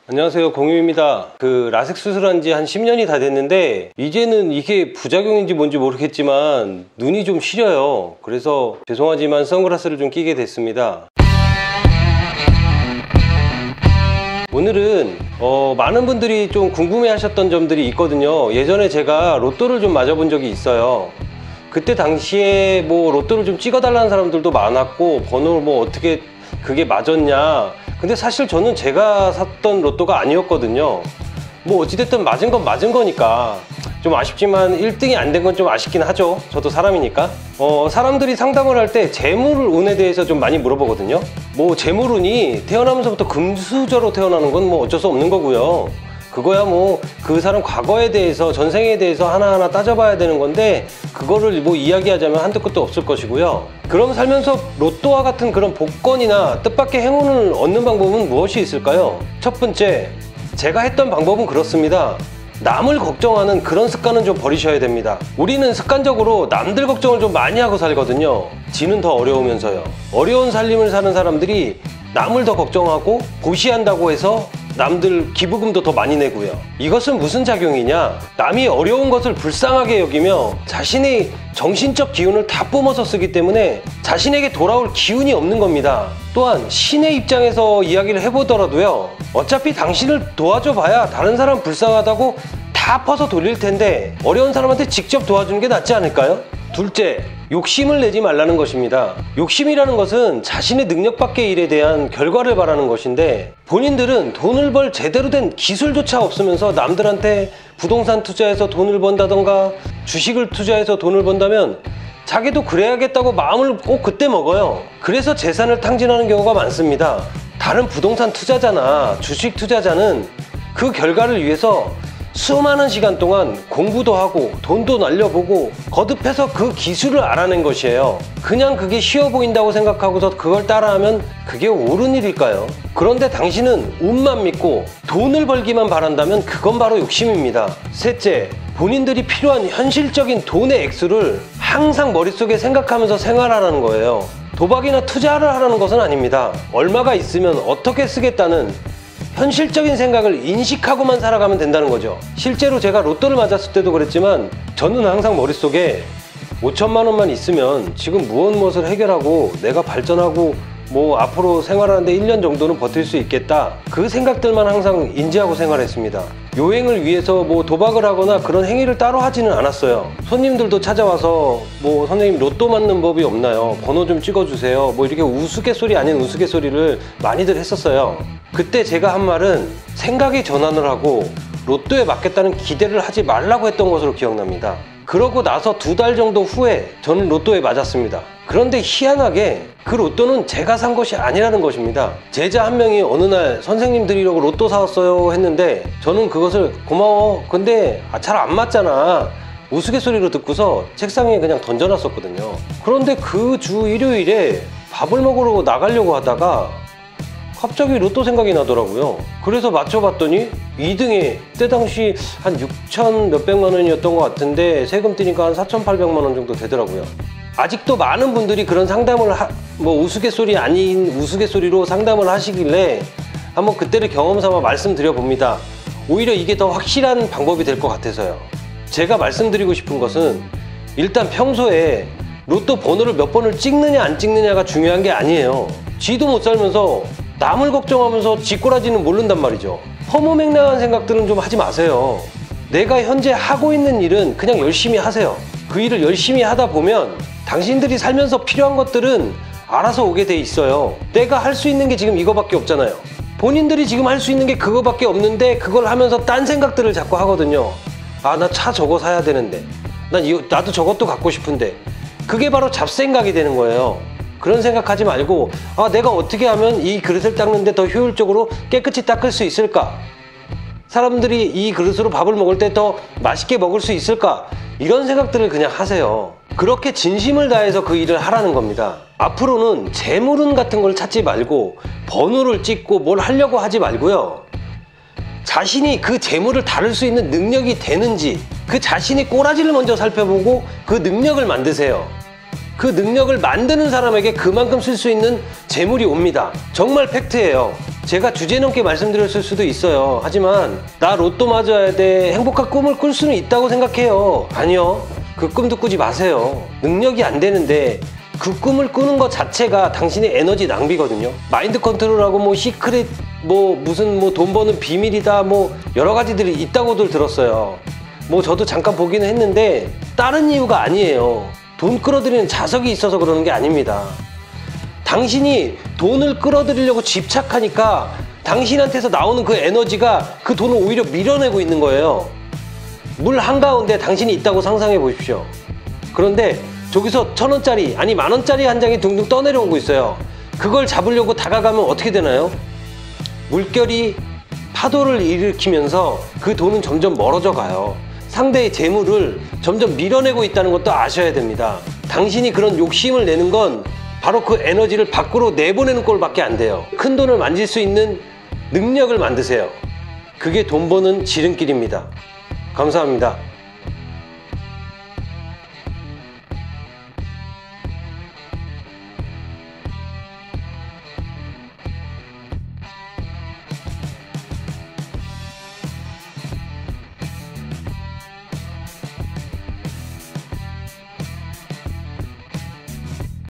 안녕하세요, 공유입니다. 라섹 수술한 지 한 10년이 다 됐는데 이제는 이게 부작용인지 뭔지 모르겠지만 눈이 좀 시려요. 그래서 죄송하지만 선글라스를 좀 끼게 됐습니다. 오늘은 많은 분들이 좀 궁금해 하셨던 점들이 있거든요. 예전에 제가 로또를 좀 맞아본 적이 있어요. 그때 당시에 뭐 로또를 좀 찍어달라는 사람들도 많았고 번호를 뭐 어떻게 그게 맞았냐, 근데 사실 저는 제가 샀던 로또가 아니었거든요. 뭐 어찌됐든 맞은 건 맞은 거니까 좀 아쉽지만 1등이 안 된 건 좀 아쉽긴 하죠. 저도 사람이니까. 사람들이 상담을 할 때 재물운에 대해서 좀 많이 물어보거든요. 뭐 재물운이 태어나면서부터 금수저로 태어나는 건 뭐 어쩔 수 없는 거고요. 그거야 뭐 그 사람 과거에 대해서, 전생에 대해서 하나하나 따져봐야 되는 건데 그거를 뭐 이야기하자면 한도 끝도 없을 것이고요. 그럼 살면서 로또와 같은 그런 복권이나 뜻밖의 행운을 얻는 방법은 무엇이 있을까요? 첫 번째, 제가 했던 방법은 그렇습니다. 남을 걱정하는 그런 습관은 좀 버리셔야 됩니다. 우리는 습관적으로 남들 걱정을 좀 많이 하고 살거든요. 지는 더 어려우면서요. 어려운 살림을 사는 사람들이 남을 더 걱정하고 고시한다고 해서 남들 기부금도 더 많이 내고요. 이것은 무슨 작용이냐? 남이 어려운 것을 불쌍하게 여기며 자신의 정신적 기운을 다 뿜어서 쓰기 때문에 자신에게 돌아올 기운이 없는 겁니다. 또한 신의 입장에서 이야기를 해보더라도요, 어차피 당신을 도와줘 봐야 다른 사람 불쌍하다고 다 퍼서 돌릴 텐데 어려운 사람한테 직접 도와주는 게 낫지 않을까요? 둘째, 욕심을 내지 말라는 것입니다. 욕심이라는 것은 자신의 능력 밖의 일에 대한 결과를 바라는 것인데, 본인들은 돈을 벌 제대로 된 기술조차 없으면서 남들한테 부동산 투자해서 돈을 번다던가 주식을 투자해서 돈을 번다면 자기도 그래야겠다고 마음을 꼭 그때 먹어요. 그래서 재산을 탕진하는 경우가 많습니다. 다른 부동산 투자자나 주식 투자자는 그 결과를 위해서 수많은 시간 동안 공부도 하고 돈도 날려보고 거듭해서 그 기술을 알아낸 것이에요. 그냥 그게 쉬워 보인다고 생각하고서 그걸 따라하면 그게 옳은 일일까요? 그런데 당신은 운만 믿고 돈을 벌기만 바란다면 그건 바로 욕심입니다. 셋째, 본인들이 필요한 현실적인 돈의 액수를 항상 머릿속에 생각하면서 생활하라는 거예요. 도박이나 투자를 하라는 것은 아닙니다. 얼마가 있으면 어떻게 쓰겠다는 현실적인 생각을 인식하고만 살아가면 된다는 거죠. 실제로 제가 로또를 맞았을 때도 그랬지만 저는 항상 머릿속에 5천만 원만 있으면 지금 무엇을 해결하고 내가 발전하고 뭐 앞으로 생활하는데 1년 정도는 버틸 수 있겠다, 그 생각들만 항상 인지하고 생활했습니다. 요행을 위해서 뭐 도박을 하거나 그런 행위를 따로 하지는 않았어요. 손님들도 찾아와서 뭐 선생님 로또 맞는 법이 없나요? 번호 좀 찍어주세요. 뭐 이렇게 우스갯소리 아닌 우스갯소리를 많이들 했었어요. 그때 제가 한 말은 생각의 전환을 하고 로또에 맞겠다는 기대를 하지 말라고 했던 것으로 기억납니다. 그러고 나서 2달 정도 후에 저는 로또에 맞았습니다. 그런데 희한하게 그 로또는 제가 산 것이 아니라는 것입니다. 제자 한 명이 어느 날 선생님 드리려고 로또 사왔어요 했는데 저는 그것을 고마워, 근데 잘 안 맞잖아, 우스갯소리로 듣고서 책상에 그냥 던져놨었거든요. 그런데 그 주 일요일에 밥을 먹으러 나가려고 하다가 갑자기 로또 생각이 나더라고요. 그래서 맞춰봤더니 2등에 그때 당시 한 6천 몇백만 원이었던 것 같은데 세금 떼니까 한 4,800만 원 정도 되더라고요. 아직도 많은 분들이 그런 상담을 뭐 우스갯소리 아닌 우스갯소리로 상담을 하시길래 한번 그때를 경험 삼아 말씀드려 봅니다. 오히려 이게 더 확실한 방법이 될 것 같아서요. 제가 말씀드리고 싶은 것은 일단 평소에 로또 번호를 몇 번을 찍느냐 안 찍느냐가 중요한 게 아니에요. 쥐도 못 살면서 남을 걱정하면서 쥐꼬라지는 모른단 말이죠. 허무맹랑한 생각들은 좀 하지 마세요. 내가 현재 하고 있는 일은 그냥 열심히 하세요. 그 일을 열심히 하다 보면 당신들이 살면서 필요한 것들은 알아서 오게 돼 있어요. 내가 할 수 있는 게 지금 이거밖에 없잖아요. 본인들이 지금 할 수 있는 게 그거밖에 없는데 그걸 하면서 딴 생각들을 자꾸 하거든요. 아, 나 차 저거 사야 되는데, 나도 저것도 갖고 싶은데. 그게 바로 잡생각이 되는 거예요. 그런 생각하지 말고, 아, 내가 어떻게 하면 이 그릇을 닦는데 더 효율적으로 깨끗이 닦을 수 있을까? 사람들이 이 그릇으로 밥을 먹을 때 더 맛있게 먹을 수 있을까? 이런 생각들을 그냥 하세요. 그렇게 진심을 다해서 그 일을 하라는 겁니다. 앞으로는 재물운 같은 걸 찾지 말고 번호를 찍고 뭘 하려고 하지 말고요. 자신이 그 재물을 다룰 수 있는 능력이 되는지 그 자신의 꼬라지를 먼저 살펴보고 그 능력을 만드세요. 그 능력을 만드는 사람에게 그만큼 쓸 수 있는 재물이 옵니다. 정말 팩트예요. 제가 주제넘게 말씀드렸을 수도 있어요. 하지만 나 로또 맞아야 돼, 행복한 꿈을 꿀 수는 있다고 생각해요. 아니요, 그 꿈도 꾸지 마세요. 능력이 안 되는데 그 꿈을 꾸는 것 자체가 당신의 에너지 낭비거든요. 마인드 컨트롤하고 뭐 시크릿 뭐 무슨 뭐 돈 버는 비밀이다 뭐 여러 가지들이 있다고들 들었어요. 뭐 저도 잠깐 보기는 했는데 다른 이유가 아니에요. 돈 끌어들이는 자석이 있어서 그러는 게 아닙니다. 당신이 돈을 끌어들이려고 집착하니까 당신한테서 나오는 그 에너지가 그 돈을 오히려 밀어내고 있는 거예요. 물 한가운데 당신이 있다고 상상해 보십시오. 그런데 저기서 1,000원짜리 아니 10,000원짜리 한 장이 둥둥 떠내려오고 있어요. 그걸 잡으려고 다가가면 어떻게 되나요? 물결이 파도를 일으키면서 그 돈은 점점 멀어져 가요. 상대의 재물을 점점 밀어내고 있다는 것도 아셔야 됩니다. 당신이 그런 욕심을 내는 건 바로 그 에너지를 밖으로 내보내는 꼴밖에 안 돼요. 큰 돈을 만질 수 있는 능력을 만드세요. 그게 돈 버는 지름길입니다. 감사합니다.